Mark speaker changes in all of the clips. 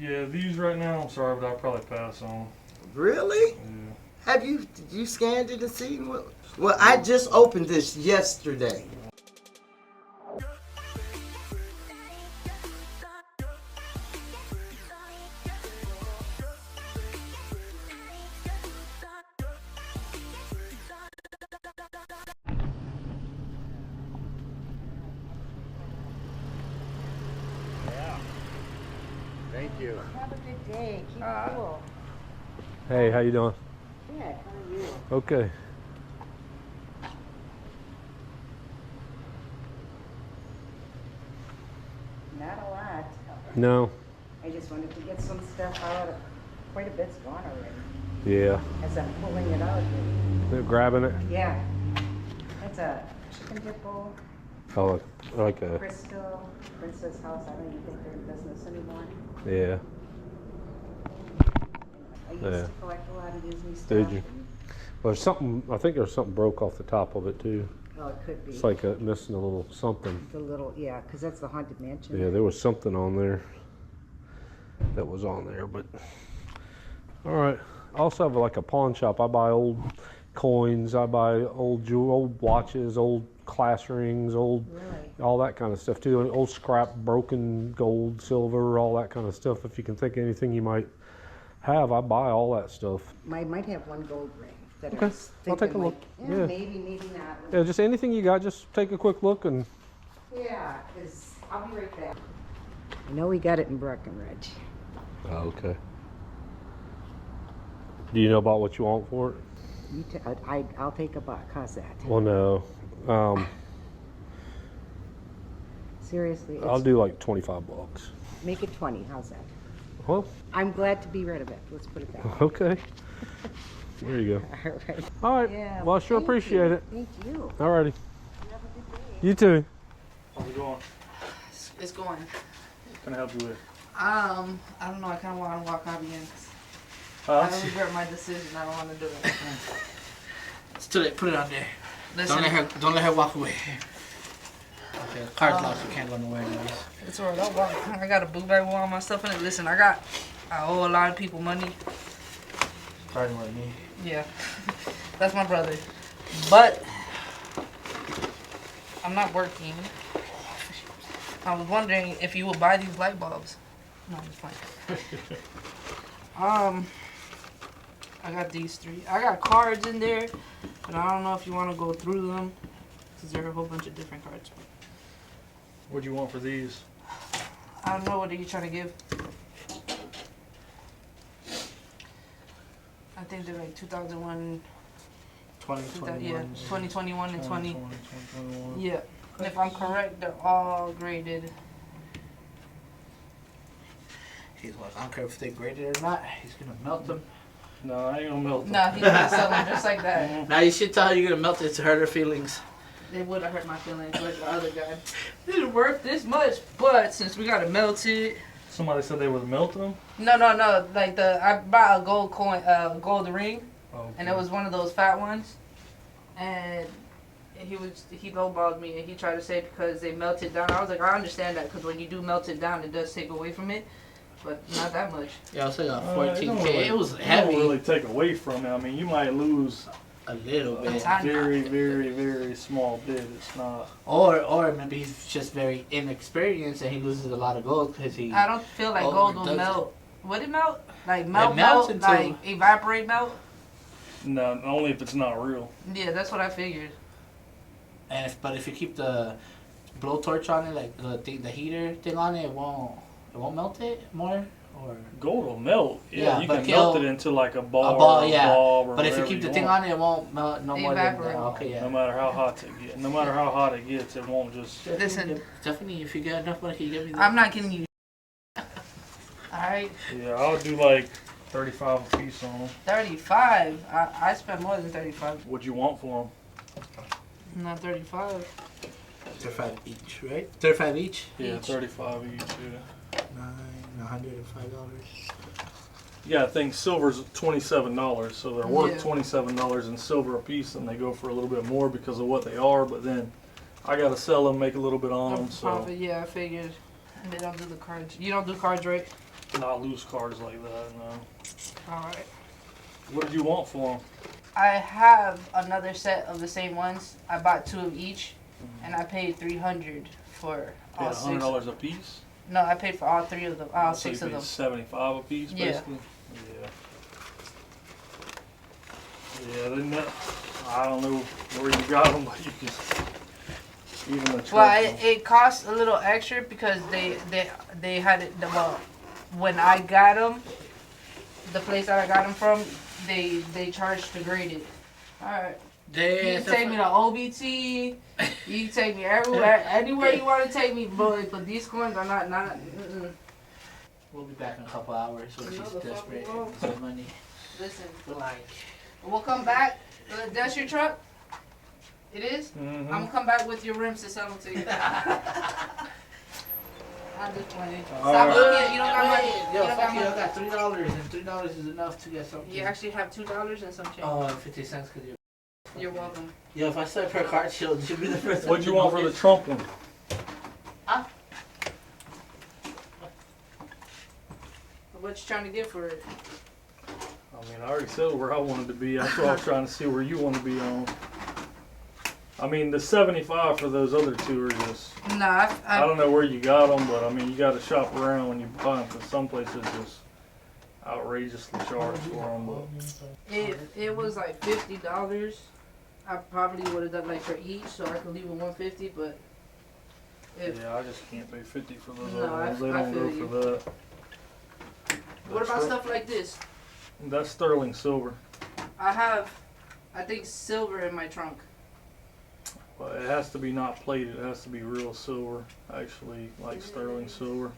Speaker 1: Yeah, these right now, I'm sorry, but I'll probably pass on.
Speaker 2: Really?
Speaker 1: Yeah.
Speaker 2: Have you scanned it and seen what? Well, I just opened this yesterday.
Speaker 3: Thank you.
Speaker 4: Have a good day. Keep cool.
Speaker 5: Hey, how you doing?
Speaker 4: Good. How are you?
Speaker 5: Okay.
Speaker 4: Not a lot.
Speaker 5: No.
Speaker 4: I just wanted to get some stuff out. Quite a bit's gone already.
Speaker 5: Yeah.
Speaker 4: As I'm pulling it out.
Speaker 5: They're grabbing it.
Speaker 4: Yeah. That's a chicken dip bowl.
Speaker 5: Oh, like a.
Speaker 4: Crystal. Princess House. I don't even think they're in business anymore.
Speaker 5: Yeah.
Speaker 4: I used
Speaker 5: Yeah.
Speaker 4: to collect a lot of Disney stuff.
Speaker 5: Did you? Well, there's something. I think there's something broke off the top of it too.
Speaker 4: Oh, it could be.
Speaker 5: It's like missing a little something.
Speaker 4: The little, yeah, because that's the Haunted Mansion.
Speaker 5: Yeah, there was something on there. That was on there, but. All right. I also have like a pawn shop. I buy old coins. I buy old watches, old class rings,
Speaker 4: Really?
Speaker 5: all that kind of stuff too. Old scrap, broken gold, silver, all that kind of stuff. If you can think of anything you might have, I buy all that stuff.
Speaker 4: I might have one gold ring that
Speaker 5: Okay,
Speaker 4: I was
Speaker 5: I'll take a
Speaker 4: thinking,
Speaker 5: look.
Speaker 4: like,
Speaker 5: Yeah.
Speaker 4: maybe not.
Speaker 5: Yeah, just anything you got, just take a quick look and.
Speaker 4: Yeah, because I'll be right back. I know we got it in Breckenridge.
Speaker 5: Oh, okay. Do you know about what you want for it?
Speaker 4: I'll take a buck. How's that?
Speaker 5: Well, no.
Speaker 4: Seriously,
Speaker 5: I'll do like 25 bucks.
Speaker 4: make it 20. How's that?
Speaker 5: Well,
Speaker 4: I'm glad to be rid of it. Let's put it that way.
Speaker 5: okay. There you go.
Speaker 4: All right.
Speaker 5: All right.
Speaker 4: Yeah,
Speaker 5: Well, I sure
Speaker 4: thank
Speaker 5: appreciate
Speaker 4: you.
Speaker 5: it.
Speaker 4: Thank you.
Speaker 5: All righty.
Speaker 4: You have a good day.
Speaker 5: You too.
Speaker 1: How's it going?
Speaker 6: It's going.
Speaker 1: What can I help you with?
Speaker 6: I don't know. I kind of want to walk out again.
Speaker 1: Huh?
Speaker 6: I regret my decision. I don't want to do it. It's too late. Put it on there. Listen, don't let her walk away. Okay, the car's locked. You can't go nowhere anyways. It's alright. I'll walk. I got a blue bag with all my stuff in it. Listen, I owe a lot of people money.
Speaker 1: Starting with me.
Speaker 6: Yeah, that's my brother. But I'm not working. I was wondering if you would buy these light bulbs. No, it's fine. I got these three. I got cards in there, but I don't know if you want to go through them because there are a whole bunch of different cards.
Speaker 1: What do you want for these?
Speaker 6: I don't know. What are you trying to give? I think they're like 2001.
Speaker 1: 2021.
Speaker 6: Yeah, 2021 and 20.
Speaker 1: 2021.
Speaker 6: Yeah. And if I'm correct, they're all graded. He's like, I don't care if they're graded or not. He's gonna melt them.
Speaker 1: No, I ain't gonna melt them.
Speaker 6: Nah, he's gonna sell them just like that.
Speaker 7: Now you should tell her you're gonna melt it to hurt her feelings.
Speaker 6: They would have hurt my feelings like the other guy. This is worth this much, but since we gotta melt it.
Speaker 1: Somebody said they was melting them?
Speaker 6: No. Like I bought a gold coin, gold ring,
Speaker 1: Oh,
Speaker 6: and it was one of those fat ones, and he lowballed me and he tried to say because they melted down. I was like, I understand that because when you do melt it down, it does take away from it, but not that much.
Speaker 7: Yeah, I was like
Speaker 1: It
Speaker 7: 14K.
Speaker 1: don't really-
Speaker 7: It was
Speaker 1: It
Speaker 7: heavy.
Speaker 1: don't really take away from it. I mean, you might lose
Speaker 7: A little
Speaker 1: a
Speaker 7: bit.
Speaker 1: very, very, very small bit. It's not.
Speaker 7: Or maybe he's just very inexperienced and he loses a lot of gold because he.
Speaker 6: I don't feel like gold will
Speaker 7: overdoes
Speaker 6: melt. Would it melt? Like
Speaker 7: melts
Speaker 6: melt,
Speaker 7: until-
Speaker 6: like evaporate melt?
Speaker 1: No, only if it's not real.
Speaker 6: Yeah, that's what I figured.
Speaker 7: And if you keep the blowtorch on it, like the heater thing on it, it won't melt it more. Or
Speaker 1: Gold will melt. Yeah,
Speaker 7: Yeah,
Speaker 1: you
Speaker 7: but
Speaker 1: can melt
Speaker 7: he'll-
Speaker 1: it into like a ball,
Speaker 7: a ball,
Speaker 1: or a
Speaker 7: yeah.
Speaker 1: blob or
Speaker 7: But if you
Speaker 1: whatever
Speaker 7: keep the thing
Speaker 1: want.
Speaker 7: on it, it won't melt no more than that.
Speaker 6: Evaporate.
Speaker 7: Okay, yeah.
Speaker 1: No matter how hot it gets. No matter how hot it gets, it won't just.
Speaker 6: Listen.
Speaker 7: Stephanie, if you get enough money, can you give me that?
Speaker 6: I'm not kidding you. Alright,
Speaker 1: Yeah, I'll do like 35 a piece on them.
Speaker 6: 35. I spent more than 35.
Speaker 1: What you want for them?
Speaker 6: Not 35.
Speaker 7: 35 each, right? 35 each?
Speaker 1: Yeah,
Speaker 6: Each.
Speaker 1: 35 each. Yeah.
Speaker 7: $105.
Speaker 1: Yeah, I think silver's $27, so they're worth
Speaker 6: Yeah.
Speaker 1: $27 in silver a piece, and they go for a little bit more because of what they are. But then I gotta sell them, make a little bit on them. So
Speaker 6: Profit, yeah, I figured. And they don't do the cards. You don't do cards, right?
Speaker 1: Not loose cards like that, no.
Speaker 6: All right.
Speaker 1: What did you want for them?
Speaker 6: I have another set of the same ones. I bought 2 of each, and I paid $300 for
Speaker 1: Paid
Speaker 6: all 6.
Speaker 1: $100 a piece?
Speaker 6: No, I paid for all 3 of them, all
Speaker 1: So you
Speaker 6: 6 of
Speaker 1: paid
Speaker 6: them.
Speaker 1: 75 a piece,
Speaker 6: Yeah.
Speaker 1: basically? Yeah, then that, I don't know where you got them, but you can, even the truck.
Speaker 6: Well, it cost a little extra because they had it. Well, when I got them, the place that I got them from, they charged to grade it. All right. You can take me to OBT. You can take me everywhere, anywhere you want to take me, but these coins are not.
Speaker 7: We'll be back in a couple hours when she's
Speaker 6: Another
Speaker 7: desperate
Speaker 6: fucking
Speaker 7: for some money.
Speaker 6: Listen,
Speaker 7: We're like,
Speaker 6: we'll come back. That's your truck? It is?
Speaker 1: Mhm.
Speaker 6: I'm gonna come back with your rims to sell them to you. I'm just playing. Stop
Speaker 1: Alright.
Speaker 6: looking. You don't got money.
Speaker 7: yo,
Speaker 6: You don't
Speaker 7: fuck
Speaker 6: got
Speaker 7: you, I
Speaker 6: money.
Speaker 7: got $3, and $3 is enough to get something.
Speaker 6: You actually have $2 and some change.
Speaker 7: Oh, 50 cents because you're.
Speaker 6: You're welcome.
Speaker 7: Yo, if I swipe her card, she'll be the first one.
Speaker 1: What'd you
Speaker 7: to
Speaker 1: want for the
Speaker 7: notice.
Speaker 1: Trump one?
Speaker 6: What you trying to get for it?
Speaker 1: I mean, I already said where I wanted to be. That's what I was trying to see where you want to be on. I mean, the 75 for those other 2 are just,
Speaker 6: Nah,
Speaker 1: I don't know where you got them, but I mean, you got to shop around when you buy them because some places just outrageously charge for them. But
Speaker 6: if it was like $50, I probably would have done like for each, so I could leave it $150. But if
Speaker 1: yeah, I just can't pay 50 for those
Speaker 6: No,
Speaker 1: other ones. They
Speaker 6: I
Speaker 1: don't
Speaker 6: feel
Speaker 1: go
Speaker 6: you.
Speaker 1: for that.
Speaker 6: what about stuff like this?
Speaker 1: That's sterling silver.
Speaker 6: I have, I think, silver in my trunk.
Speaker 1: But it has to be not plated. It has to be real silver, actually, like sterling silver.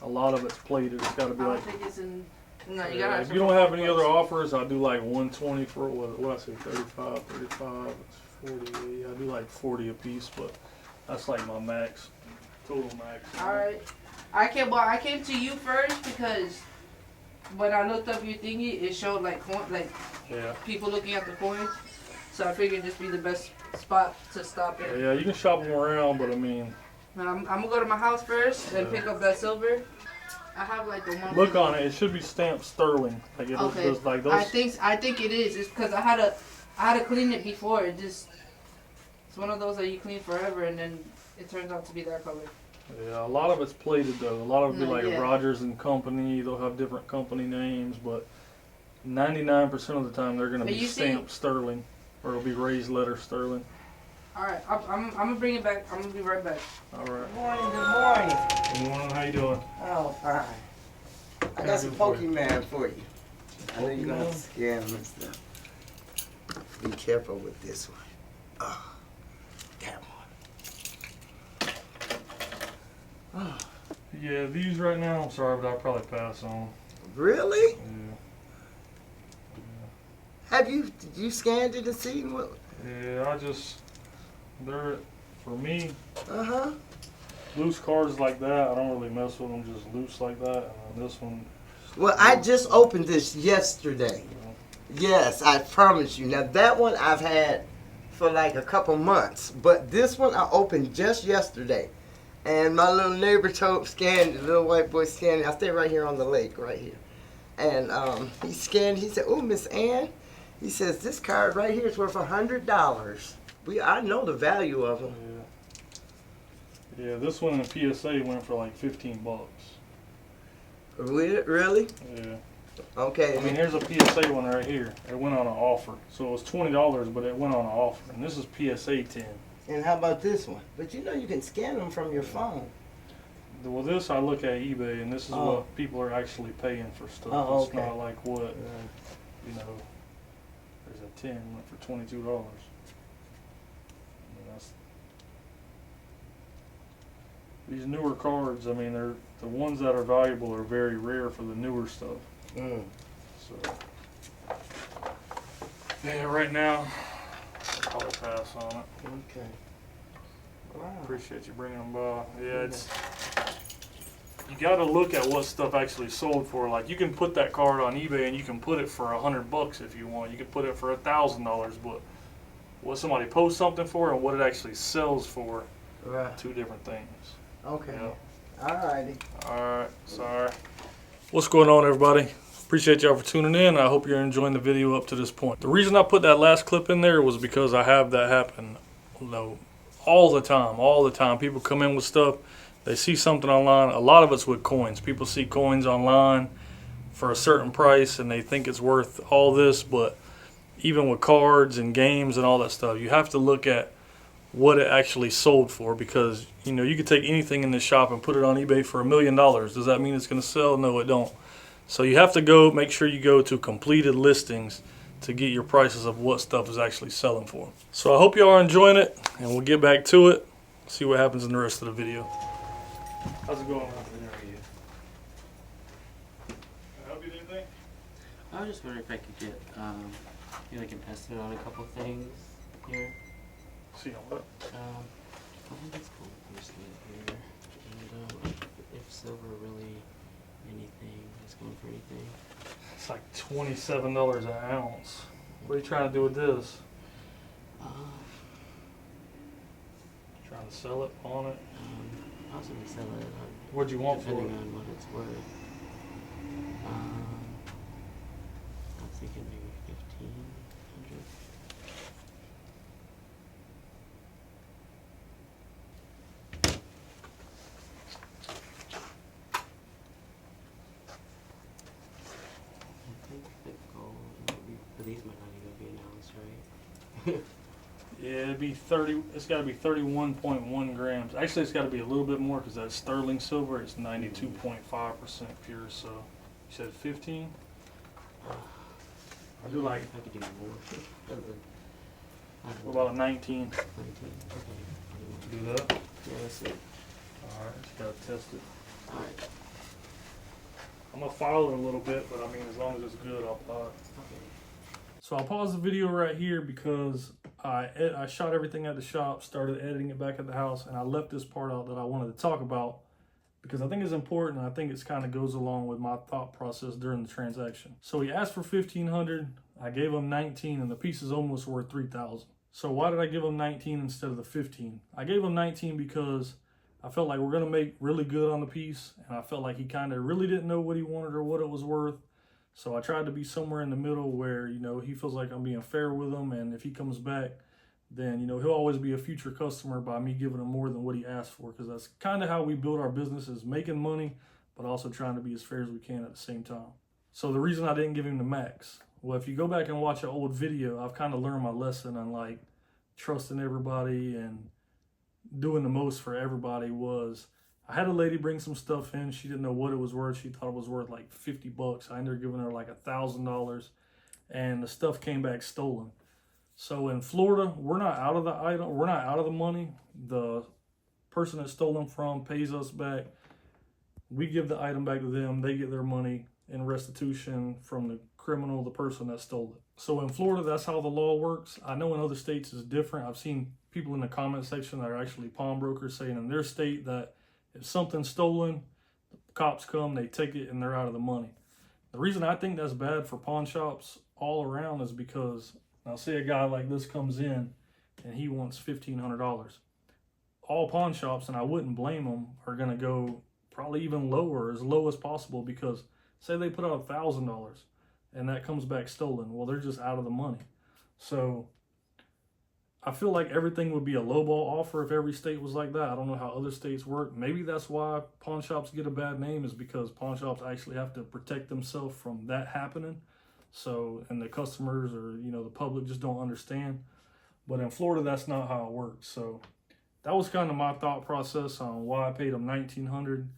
Speaker 1: A lot of it's plated. It's got to
Speaker 6: I
Speaker 1: be
Speaker 6: don't
Speaker 1: like.
Speaker 6: think it's in. No, you
Speaker 1: Yeah,
Speaker 6: gotta.
Speaker 1: if you don't have any other offers, I do like 120 for what I say 35, it's 40. Yeah, I do like 40 a piece, but that's like my max, total max.
Speaker 6: All right. I came to you first because when I looked up your thingy, it showed like
Speaker 1: Yeah.
Speaker 6: people looking at the coins. So I figured this be the best spot to stop it.
Speaker 1: Yeah, you can shop them around, but I mean,
Speaker 6: Now, I'm gonna go to my house first and pick up that silver. I have like the one.
Speaker 1: look on it. It should be stamped sterling. Like it
Speaker 6: Okay.
Speaker 1: does, like those.
Speaker 6: I think it is. It's because I had to clean it before. It's one of those that you clean forever and then it turns out to be that color.
Speaker 1: Yeah, a lot of it's plated though. A lot of it be
Speaker 6: No,
Speaker 1: like
Speaker 6: yeah.
Speaker 1: Rogers and Company. They'll have different company names, but 99% of the time they're gonna
Speaker 6: But
Speaker 1: be
Speaker 6: you see-
Speaker 1: stamped sterling, or it'll be raised letter sterling.
Speaker 6: All right, I'm gonna bring it back. I'm gonna be right back.
Speaker 1: All right.
Speaker 2: Good morning, good morning.
Speaker 1: Good morning. How you doing?
Speaker 2: Oh, fine. I got some Pokemon for you. I know you're gonna scare them and stuff. Be careful with this one. Oh, that one. Oh,
Speaker 1: Yeah, these right now. I'm sorry, but I'll probably pass on.
Speaker 2: really?
Speaker 1: Yeah.
Speaker 2: Have you scanned it and seen what?
Speaker 1: Yeah, they're, for me,
Speaker 2: Uh-huh.
Speaker 1: loose cards like that, I don't really mess with them just loose like that. And then this one,
Speaker 2: Well, I just opened this yesterday. Yes, I promise you. Now, that one I've had for like a couple months, but this one I opened just yesterday. And my little neighbor scanned, the little white boy scanned. I stay right here on the lake, right here. And he scanned, he said, "Oh, Miss Ann," he says, "this card right here is worth $100. I know the value of them."
Speaker 1: yeah, this one in PSA went for like $15.
Speaker 2: Really?
Speaker 1: Yeah.
Speaker 2: Okay.
Speaker 1: I mean, here's a PSA one right here. It went on an offer. So it was $20, but it went on an offer. And this is PSA 10.
Speaker 2: And how about this one? But you know you can scan them from your phone.
Speaker 1: Well, this I look at eBay, and this is
Speaker 2: Oh.
Speaker 1: what people are actually paying for stuff.
Speaker 2: Oh,
Speaker 1: It's
Speaker 2: okay.
Speaker 1: not like what, you know, there's a 10 went for $22. And these newer cards, I mean, they're the ones that are valuable are very rare for the newer stuff.
Speaker 2: Mm.
Speaker 1: So, yeah, right now, I'll probably pass on it.
Speaker 2: Okay. Wow.
Speaker 1: Appreciate you bringing them by. Yeah, it's you got to look at what stuff actually sold for. Like you can put that card on eBay and you can put it for $100 if you want. You can put it for $1,000, but what somebody posts something for and what it actually sells for,
Speaker 2: Right.
Speaker 1: two different things.
Speaker 2: Okay.
Speaker 1: Yeah.
Speaker 2: All righty.
Speaker 1: All right. Sorry. What's going on, everybody? Appreciate y'all for tuning in. I hope you're enjoying the video up to this point. The reason I put that last clip in there was because I have that happen all the time. People come in with stuff, they see something online. A lot of it's with coins. People see coins online for a certain price and they think it's worth all this, but even with cards and games and all that stuff, you have to look at what it actually sold for, because you could take anything in this shop and put it on eBay for $1 million. Does that mean it's going to sell? No, it don't. So you have to make sure you go to completed listings to get your prices of what stuff is actually selling for. So I hope y'all are enjoying it, and we'll get back to it, see what happens in the rest of the video. How's it going?
Speaker 3: How are you?
Speaker 1: Can I help you with anything?
Speaker 3: I was just wondering if I could get, I can estimate on a couple things here.
Speaker 1: See on what?
Speaker 3: I think it's gold bracelet here. And if silver really anything is going for anything.
Speaker 1: It's like $27 an ounce. What are you trying to do with this? Trying to sell it, pawn it?
Speaker 3: I was going to sell it.
Speaker 1: What'd you want for it?
Speaker 3: Depending on what it's worth. I was thinking maybe 1,500. But these might not even be announced, right?
Speaker 1: Yeah, it'd be 30. It's got to be 31.1 grams. Actually, it's got to be a little bit more because that's sterling silver. It's 92.5% pure. So, you said 15. I do like.
Speaker 3: I could do more.
Speaker 1: What about a 19?
Speaker 3: 19. Okay.
Speaker 1: Do that.
Speaker 3: Yeah, that's it.
Speaker 1: All right, just gotta test it.
Speaker 3: All right.
Speaker 1: I'm gonna file it a little bit, but I mean, as long as it's good, I'll buy it.
Speaker 3: Okay.
Speaker 1: So I'll pause the video right here because I shot everything at the shop, started editing it back at the house, and I left this part out that I wanted to talk about because I think it's important. And I think it's kind of goes along with my thought process during the transaction. So he asked for $1,500. I gave him 19, and the piece is almost worth 3,000. So why did I give him 19 instead of the 15? I gave him 19 because I felt like we're gonna make really good on the piece, and I felt like he kind of really didn't know what he wanted or what it was worth. So I tried to be somewhere in the middle where, he feels like I'm being fair with him, and if he comes back, then, he'll always be a future customer by me giving him more than what he asked for, because that's kind of how we build our business, is making money, but also trying to be as fair as we can at the same time. So the reason I didn't give him the max, well, if you go back and watch an old video, I've kind of learned my lesson on like trusting everybody and doing the most for everybody. Was I had a lady bring some stuff in. She didn't know what it was worth. She thought it was worth like $50. I ended up giving her like $1,000, and the stuff came back stolen. So in Florida, we're not out of the item. We're not out of the money. The person that stole them from pays us back. We give the item back to them. They get their money in restitution from the criminal, the person that stole it. So in Florida, that's how the law works. I know in other states it's different. I've seen people in the comment section that are actually pawnbrokers saying in their state that if something's stolen, the cops come, they take it, and they're out of the money. The reason I think that's bad for pawn shops all around is because, now say a guy like this comes in and he wants $1,500. All pawn shops, and I wouldn't blame them, are gonna go probably even lower, as low as possible, because say they put out $1,000 and that comes back stolen. Well, they're just out of the money. So I feel like everything would be a lowball offer if every state was like that. I don't know how other states work. Maybe that's why pawn shops get a bad name, is because pawn shops actually have to protect themselves from that happening. So, and the customers or, the public just don't understand. But in Florida, that's not how it works. So that was kind of my thought process on why I paid him $1,900,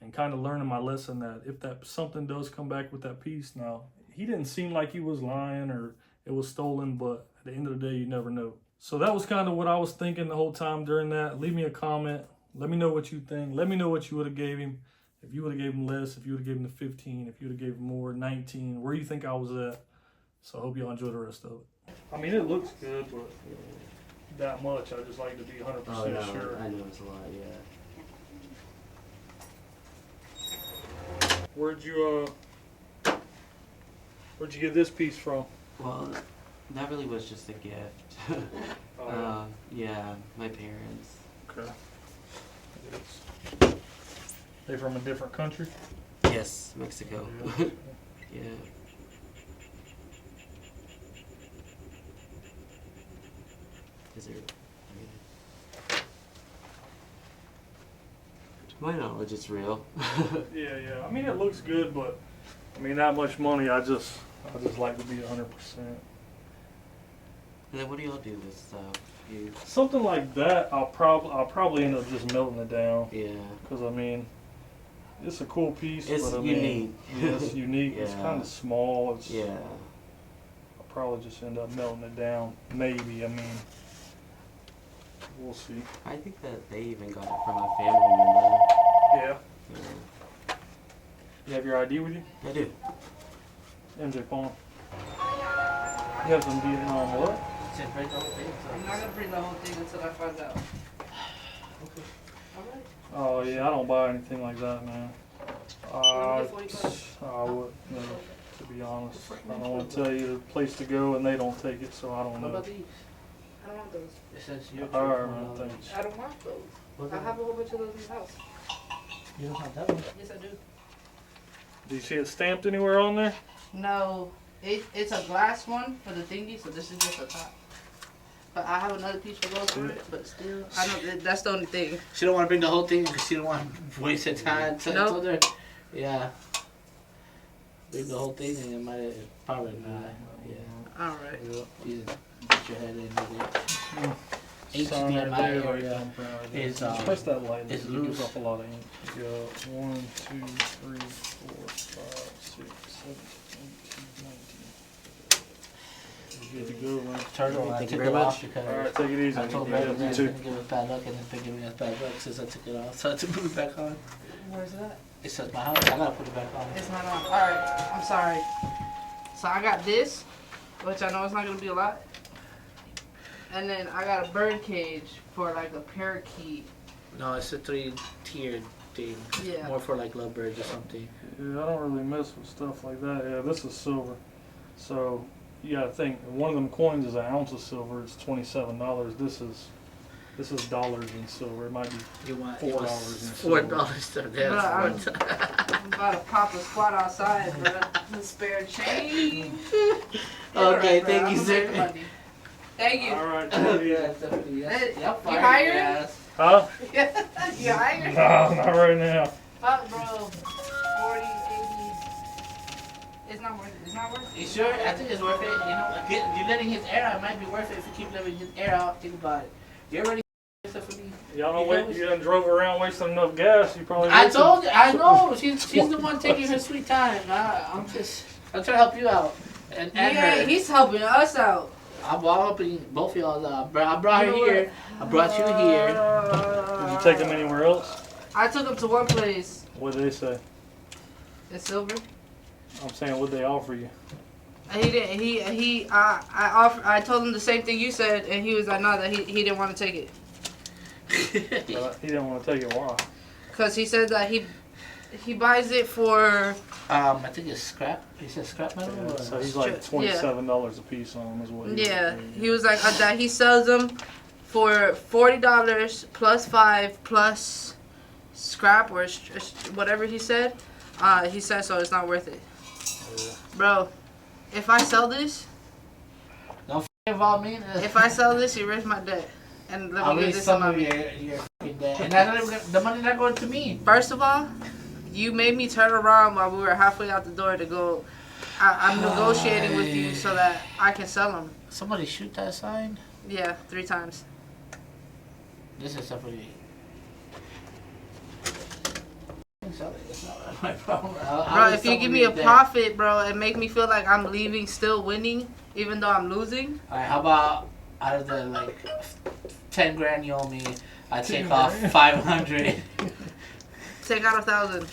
Speaker 1: and kind of learning my lesson that if that something does come back with that piece, now he didn't seem like he was lying or it was stolen, but at the end of the day, you never know. So that was kind of what I was thinking the whole time during that. Leave me a comment. Let me know what you think. Let me know what you would have gave him. If you would have gave him less, if you would have gave him the 15, if you would have gave him more, 19, where do you think I was at? So I hope y'all enjoy the rest of it. I mean, it looks good, but that much, I just like to be 100% sure.
Speaker 3: I know it's a lot, yeah.
Speaker 1: Where'd you get this piece from?
Speaker 3: Well, that really was just a gift. Yeah, my parents.
Speaker 1: Okay. They from a different country?
Speaker 3: Yeah, Yes, Mexico. Yeah. Is there? To my knowledge, it's real.
Speaker 1: Yeah, yeah. I mean, it looks good, but I mean, that much money, I just like to be 100%.
Speaker 3: And then what do y'all do with stuff? You,
Speaker 1: Something like that, I'll probably end up just melting it down.
Speaker 3: yeah.
Speaker 1: Because I mean, it's a cool piece.
Speaker 3: It's
Speaker 1: but I
Speaker 3: unique.
Speaker 1: mean, yeah, it's unique. It's
Speaker 3: Yeah.
Speaker 1: kind of small. It's,
Speaker 3: Yeah.
Speaker 1: I'll probably just end up melting it down. Maybe. I mean, we'll see.
Speaker 3: I think that they even got it from a family member.
Speaker 1: Yeah.
Speaker 3: Yeah.
Speaker 1: You have your ID with you?
Speaker 3: I do.
Speaker 1: MJ Pawn. You have some Vietnam what?
Speaker 6: I'm not gonna bring the whole thing until I find out.
Speaker 1: Oh yeah, I don't buy anything like that, man. I
Speaker 6: Get 45.
Speaker 1: would, no, to be honest. I don't want to tell you the place to go and they don't take it, so I don't
Speaker 6: What
Speaker 1: know.
Speaker 6: about these? I don't want those.
Speaker 7: It says your
Speaker 1: All right, man, thanks.
Speaker 6: I don't want those. I have a whole bunch of those in the house.
Speaker 7: You don't have that one.
Speaker 6: Yes, I do.
Speaker 1: Do you see it stamped anywhere on there?
Speaker 6: No, it's a glass one for the thingy, so this is just the top. But I have another piece for gold for it, but still, I know that's the only thing.
Speaker 7: She don't want to bring the whole thing because she don't want to waste her time. So I
Speaker 6: Nope.
Speaker 7: told her, yeah. Bring the whole thing and it might probably not. Yeah.
Speaker 6: All right.
Speaker 7: You put your head in with it. HDMI area is
Speaker 1: Press that light.
Speaker 7: is
Speaker 1: It
Speaker 7: loose.
Speaker 1: gives off a lot of ink. You got 1, 2, 3, 4, 5, 6, 7, 8, 9, 10. You're good to go, man.
Speaker 7: Turtle. I
Speaker 3: Thank
Speaker 7: took
Speaker 3: you
Speaker 7: it
Speaker 3: very
Speaker 7: off
Speaker 3: much.
Speaker 7: because
Speaker 1: All right, take it easy.
Speaker 7: I told
Speaker 1: Yeah,
Speaker 7: Brandon
Speaker 1: me
Speaker 7: I was
Speaker 1: too.
Speaker 7: going to give us bad luck and then they're giving us bad luck since I took it off. So I had to put it back on.
Speaker 6: Where's that?
Speaker 7: It says my house. I got to put it back on.
Speaker 6: It's not on. All right. I'm sorry. So I got this, which I know it's not gonna be a lot, and then I got a bird cage for like a parakeet.
Speaker 7: No, it's a 3-tiered thing.
Speaker 6: Yeah.
Speaker 7: More for like lovebirds or something.
Speaker 1: Yeah, I don't really mess with stuff like that. Yeah, this is silver. So you gotta think, one of them coins is an ounce of silver. It's $27. This is dollars in silver. It might be
Speaker 7: You want
Speaker 1: $4
Speaker 7: it
Speaker 1: in
Speaker 7: was
Speaker 1: silver.
Speaker 7: $4 to
Speaker 6: But
Speaker 7: that.
Speaker 6: I'm about to pop a squat outside, bro. The spare change.
Speaker 7: Okay, thank you, sir.
Speaker 6: Thank you.
Speaker 1: All right.
Speaker 7: Yeah, definitely.
Speaker 6: Hey,
Speaker 7: Y'all
Speaker 6: you
Speaker 7: fired
Speaker 6: hired?
Speaker 7: your ass.
Speaker 1: Huh?
Speaker 6: You hired?
Speaker 1: No, not right now.
Speaker 6: Fuck, bro. 40, 80. It's not worth it. It's not worth it.
Speaker 7: You sure? I think it's worth it. You know, you're letting his air out. It might be worth it if you keep letting his air out. Think about it. You already stuff for me.
Speaker 1: Y'all don't wait. You done drove around wasting enough gas. You probably.
Speaker 7: I
Speaker 1: wasted-
Speaker 7: told you. I know. She's the one taking her sweet time. I'm trying to help you out. And
Speaker 6: Yeah,
Speaker 7: her.
Speaker 6: he's helping us out.
Speaker 7: I'm helping both of y'all out. I brought her here. I brought you here.
Speaker 1: Did you take them anywhere else?
Speaker 6: I took him to one place.
Speaker 1: What did they say?
Speaker 6: It's silver.
Speaker 1: I'm saying, what they offer you?
Speaker 6: And he didn't. I told him the same thing you said, and he was like, no, that he didn't want to take it,
Speaker 1: He didn't want to take it. Why?
Speaker 6: cause he said that he buys it for.
Speaker 7: I think it's scrap. He said scrap metal.
Speaker 1: Yeah,
Speaker 7: or-
Speaker 1: so he's like
Speaker 6: Yeah.
Speaker 1: $27 a piece on them is what.
Speaker 6: Yeah, he was like that. He sells them for $40 plus 5 plus scrap or whatever he said. He said so it's not worth it, bro. If I sell this,
Speaker 7: Involve me.
Speaker 6: if I sell this, you raise my debt, and let
Speaker 7: I'll
Speaker 6: me get
Speaker 7: raise
Speaker 6: this
Speaker 7: some
Speaker 6: on
Speaker 7: of
Speaker 6: me.
Speaker 7: your fucking debt, and that's not even the money's not going to me.
Speaker 6: First of all, you made me turn around while we were halfway out the door to go. I'm negotiating with you so that I can sell them.
Speaker 7: Somebody shoot that sign.
Speaker 6: Yeah, 3 times.
Speaker 7: This is somebody. It's not my problem.
Speaker 6: Bro, if you give me a profit, bro, and make me feel like I'm leaving still winning, even though I'm losing.
Speaker 7: Alright, how about out of the like 10 grand you owe me, I take off 500.
Speaker 6: Take out 1,000.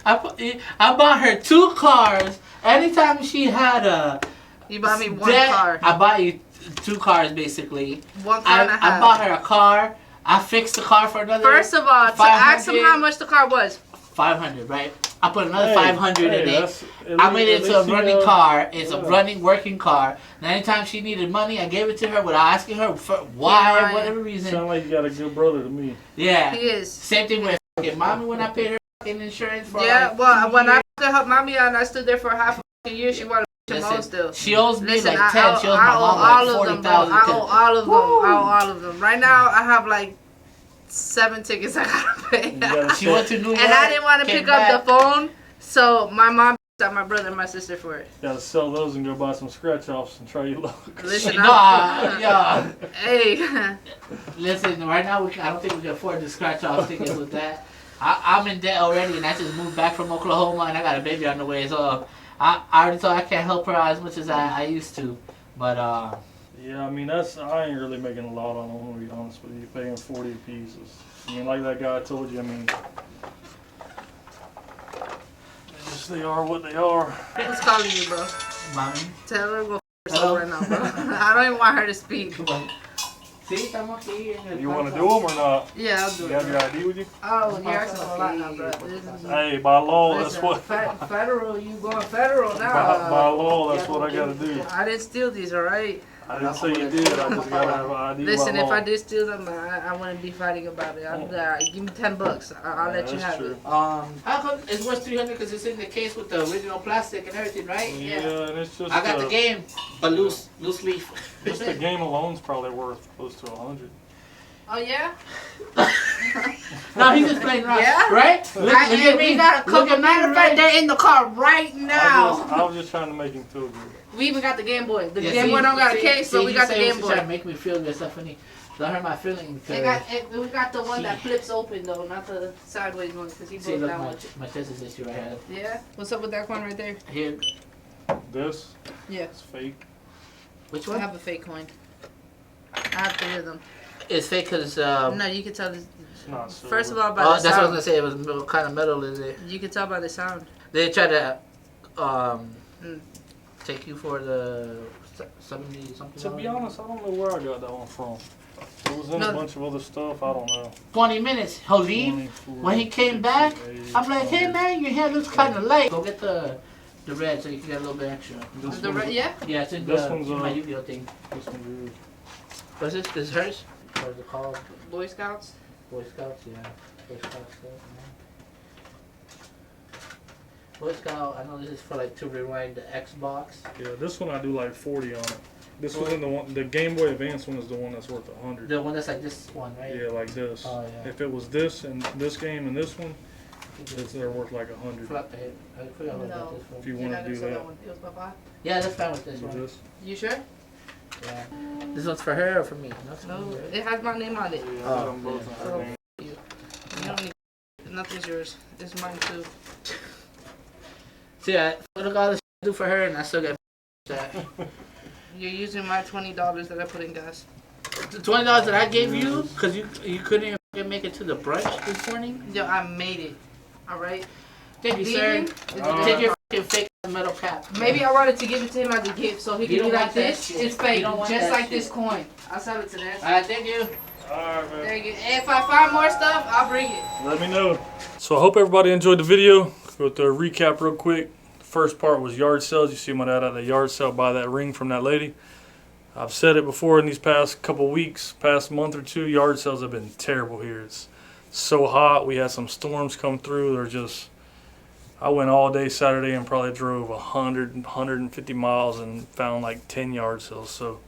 Speaker 7: I bought her 2 cars. Anytime she had a
Speaker 6: You buy me 1
Speaker 7: debt,
Speaker 6: car.
Speaker 7: I bought you 2 cars basically.
Speaker 6: 1 car and a
Speaker 7: I
Speaker 6: half.
Speaker 7: bought her a car. I fixed the car for another.
Speaker 6: First of all, to ask him
Speaker 7: 500.
Speaker 6: how much the car was.
Speaker 7: 500, right? I put another 500 in it.
Speaker 1: At
Speaker 7: I made it
Speaker 1: least
Speaker 7: into a
Speaker 1: you
Speaker 7: running
Speaker 1: know-
Speaker 7: car. It's a
Speaker 1: Yeah.
Speaker 7: running, working car. And anytime she needed money, I gave it to her without asking her for why,
Speaker 6: Yeah.
Speaker 7: whatever reason.
Speaker 1: Sound like you got a good brother to me.
Speaker 7: Yeah.
Speaker 6: He is.
Speaker 7: Same thing with fucking mommy when I paid her fucking insurance for
Speaker 6: Yeah,
Speaker 7: like
Speaker 6: well,
Speaker 7: 2
Speaker 6: when I
Speaker 7: years.
Speaker 6: to help mommy out and I stood there for half a year, she wanted to
Speaker 7: Listen,
Speaker 6: mow still.
Speaker 7: she owes me
Speaker 6: Listen,
Speaker 7: like 10. She owes my
Speaker 6: I owe
Speaker 7: mom
Speaker 6: all
Speaker 7: like
Speaker 6: of them, bro.
Speaker 7: 40,000.
Speaker 6: I owe all of them. I owe all of them. Right now, I have like 7 tickets I gotta pay.
Speaker 1: You gotta
Speaker 7: She went to New York.
Speaker 6: And I didn't want to
Speaker 7: came
Speaker 6: pick
Speaker 7: back.
Speaker 6: up the phone, so my mom got my brother and my sister for it.
Speaker 1: gotta sell those and go buy some scratch offs and try your luck.
Speaker 6: Listen,
Speaker 7: Yeah.
Speaker 6: Hey.
Speaker 7: Listen, right now I don't think we can afford to scratch off tickets with that. I'm in debt already, and I just moved back from Oklahoma, and I got a baby on the way. So I already thought I can't help her out as much as I used to. But
Speaker 1: Yeah, I mean I ain't really making a lot on them, to be honest with you. Paying 40 a piece is, I mean, like that guy told you. I mean, they are what they are.
Speaker 6: Who's calling you, bro?
Speaker 7: mommy,
Speaker 6: Tell her to go f
Speaker 7: hello.
Speaker 6: herself right now, bro. I don't even want her to speak.
Speaker 7: See, estamos aquí en el
Speaker 1: You want to do
Speaker 7: podcast.
Speaker 1: them or not?
Speaker 6: Yeah, I'll do
Speaker 1: You
Speaker 6: it.
Speaker 1: have your ID with you?
Speaker 6: Oh, you're asking a lot now, bro. This is-
Speaker 1: Hey, by law, that's
Speaker 6: Listen,
Speaker 1: what.
Speaker 6: federal, you going federal
Speaker 1: By
Speaker 6: now.
Speaker 1: law, that's what I gotta do.
Speaker 6: I didn't steal these, alright?
Speaker 1: I didn't say you did. I just gotta have an ID.
Speaker 6: Listen,
Speaker 1: by
Speaker 6: if
Speaker 1: law.
Speaker 6: I did steal them, I wouldn't be fighting about it. Give me $10. I'll let you
Speaker 1: that's
Speaker 6: have
Speaker 1: true.
Speaker 6: it.
Speaker 7: How come it's worth 300? Because it's in the case with the original plastic and everything, right?
Speaker 1: Yeah, and it's just.
Speaker 7: I got the game, but loose leaf.
Speaker 1: Just the game alone's probably worth close to 100.
Speaker 6: Oh, yeah?
Speaker 7: No, he's just playing around.
Speaker 6: Yeah?
Speaker 7: Right? Look at
Speaker 6: We
Speaker 7: me.
Speaker 6: got a
Speaker 7: Look
Speaker 6: couple.
Speaker 7: at me,
Speaker 6: Matter of fact,
Speaker 7: right?
Speaker 6: they're in the car right now.
Speaker 1: I was just trying to make him feel good.
Speaker 6: We even got the Game Boy. The
Speaker 7: Yeah,
Speaker 6: Game
Speaker 7: see,
Speaker 6: Boy don't got a
Speaker 7: see,
Speaker 6: case, so
Speaker 7: see,
Speaker 6: we
Speaker 7: you
Speaker 6: got the
Speaker 7: say
Speaker 6: Game
Speaker 7: to try to
Speaker 6: Boy.
Speaker 7: make me feel good, Stephanie. Don't hurt my feelings
Speaker 6: We
Speaker 7: because.
Speaker 6: got the one that
Speaker 7: See.
Speaker 6: flips open though, not the sideways one, because he
Speaker 7: See,
Speaker 6: broke
Speaker 7: look,
Speaker 6: that
Speaker 7: my,
Speaker 6: one.
Speaker 7: my chest is issue right here.
Speaker 6: Yeah? What's up with that coin right there?
Speaker 7: Here.
Speaker 1: This,
Speaker 6: Yeah.
Speaker 1: it's fake.
Speaker 7: Which
Speaker 6: I
Speaker 7: one?
Speaker 6: have a fake coin. I have 3 of them.
Speaker 7: It's fake because.
Speaker 6: No, you can tell this.
Speaker 1: It's not silver.
Speaker 6: First of all, by
Speaker 7: Oh,
Speaker 6: the
Speaker 7: that's what I was
Speaker 6: sound.
Speaker 7: gonna say. It was what kind of metal is it?
Speaker 6: You can tell by the sound.
Speaker 7: They try to
Speaker 6: Mm.
Speaker 7: take you for the 70 something.
Speaker 1: To be honest, I don't know where I got that one from. It was in
Speaker 6: No.
Speaker 1: a bunch of other stuff. I don't know.
Speaker 7: 20 minutes. He'll leave.
Speaker 1: 24,
Speaker 7: When he came back,
Speaker 1: 60,
Speaker 7: I'm like, hey
Speaker 1: 100.
Speaker 7: man, your hair looks kind of light. Go get the red so you can get a little bit extra.
Speaker 1: This
Speaker 6: The
Speaker 1: one's-
Speaker 6: yeah?
Speaker 7: Yeah, it's in
Speaker 1: This
Speaker 7: the,
Speaker 1: one's,
Speaker 7: in my Yu-Gi-Oh thing.
Speaker 1: This one's yours.
Speaker 7: What's this? This is hers? What is it called?
Speaker 6: Boy Scouts.
Speaker 7: Boy Scouts, yeah. Boy Scouts stuff, man. Boy Scout, I know this is for like to rewind the Xbox.
Speaker 1: Yeah, this one I do like 40 on it. This was in the one. The Game Boy Advance one is the one that's worth 100.
Speaker 7: The one that's like this one, right?
Speaker 1: Yeah, like this.
Speaker 7: Oh, yeah.
Speaker 1: If it was this and this game and this one, they're worth like 100.
Speaker 7: Flap the head. I forgot what I got this
Speaker 1: If
Speaker 7: for.
Speaker 1: you want to do that.
Speaker 6: It was Papa.
Speaker 7: Yeah, that's fine with this
Speaker 1: With
Speaker 7: one.
Speaker 1: this.
Speaker 6: You sure?
Speaker 7: Yeah. This one's for her or for me? That's
Speaker 6: No,
Speaker 7: for me, right?
Speaker 6: it has my name on it.
Speaker 1: Yeah,
Speaker 7: Oh,
Speaker 1: I got them both in her
Speaker 6: yeah.
Speaker 1: name.
Speaker 6: You don't need. Nothing's yours. It's mine too.
Speaker 7: See, look at all this I do for her and I still get that.
Speaker 6: You're using my $20 that I put in gas.
Speaker 7: The $20 that I gave you, because you couldn't even make it to the brunch this morning?
Speaker 6: Yo, I made it. All right.
Speaker 7: Thank you, sir.
Speaker 6: Demon, is it
Speaker 7: Take your fucking fake metal cap.
Speaker 6: Maybe I wanted to give it to him as a gift so he
Speaker 7: You
Speaker 6: can be
Speaker 7: don't
Speaker 6: like
Speaker 7: want that
Speaker 6: this.
Speaker 7: shit.
Speaker 6: It's fake,
Speaker 7: You don't want
Speaker 6: just
Speaker 7: that
Speaker 6: like
Speaker 7: shit.
Speaker 6: this coin. I'll sell it to them.
Speaker 7: Alright, thank you.
Speaker 1: Alright, man.
Speaker 6: There you go. If I find more stuff, I'll bring it.
Speaker 1: Let me know. So I hope everybody enjoyed the video. Go through a recap real quick. The first part was yard sales. You see my dad at the yard sale buy that ring from that lady. I've said it before in these past couple weeks, past month or two, yard sales have been terrible here. It's so hot. We had some storms come through. They're just, I went all day Saturday and probably drove 150 miles and found like 10 yard sales. So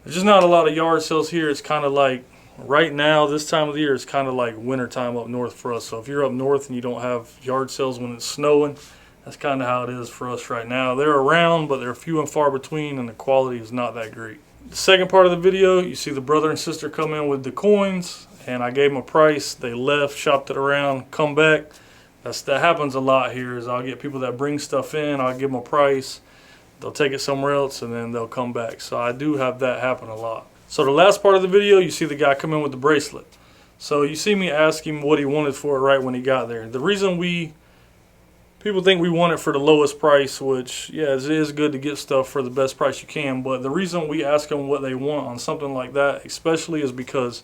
Speaker 1: there's just not a lot of yard sales here. It's kind of like, right now, this time of the year, it's kind of like winter time up north for us. So if you're up north and you don't have yard sales when it's snowing, that's kind of how it is for us right now. They're around, but they're few and far between, and the quality is not that great. The second part of the video, you see the brother and sister come in with the coins, and I gave them a price. They left, shopped it around, come back. That happens a lot here. Is I'll get people that bring stuff in, I'll give them a price, they'll take it somewhere else, and then they'll come back. So I do have that happen a lot. So the last part of the video, you see the guy come in with the bracelet. So you see me ask him what he wanted for it right when he got there. The reason people think we want it for the lowest price, which, yeah, it is good to get stuff for the best price you can, but the reason we ask them what they want on something like that, especially, is because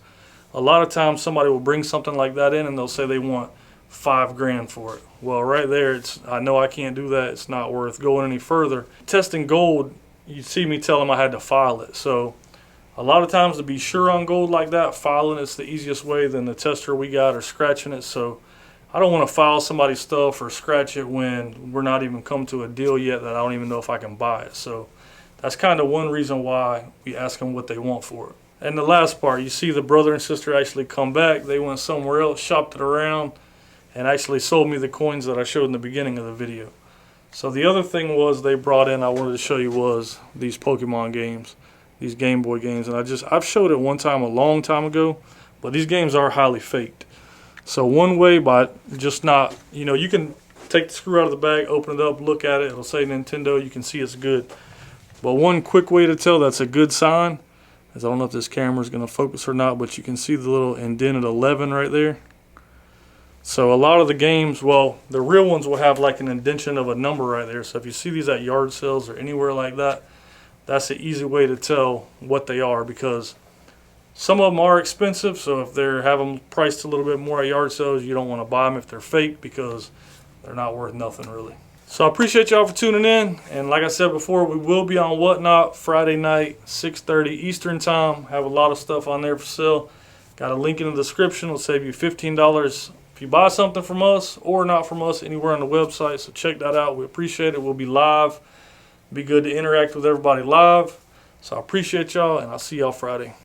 Speaker 1: a lot of times somebody will bring something like that in and they'll say they want $5 grand for it. Well, right there, I know I can't do that. It's not worth going any further. Testing gold, you see me tell them I had to file it. So a lot of times, to be sure on gold like that, filing it's the easiest way than the tester we got or scratching it. So I don't want to file somebody's stuff or scratch it when we're not even come to a deal yet that I don't even know if I can buy it. So that's kind of one reason why we ask them what they want for it. And the last part, you see the brother and sister actually come back. They went somewhere else, shopped it around, and actually sold me the coins that I showed in the beginning of the video. So the other thing was they brought in, I wanted to show you, was these Pokemon games, these Game Boy games. And I've showed it one time a long time ago, but these games are highly faked. So one way, by just not, you know, you can take the screw out of the bag, open it up, look at it, it'll say Nintendo, you can see it's good. But one quick way to tell that's a good sign is, I don't know if this camera is going to focus or not, but you can see the little indented 11 right there. So a lot of the games, well, the real ones will have like an indentation of a number right there. So if you see these at yard sales or anywhere like that, that's an easy way to tell what they are, because some of them are expensive. So if they're having priced a little bit more at yard sales, you don't want to buy them if they're fake, because they're not worth nothing really. So I appreciate y'all for tuning in. And like I said before, we will be on Whatnot Friday night, 6:30 Eastern time. Have a lot of stuff on there for sale. Got a link in the description. It'll save you $15 if you buy something from us or not from us anywhere on the website. So check that out. We appreciate it. We'll be live. Be good to interact with everybody live. So I appreciate y'all, and I'll see y'all Friday.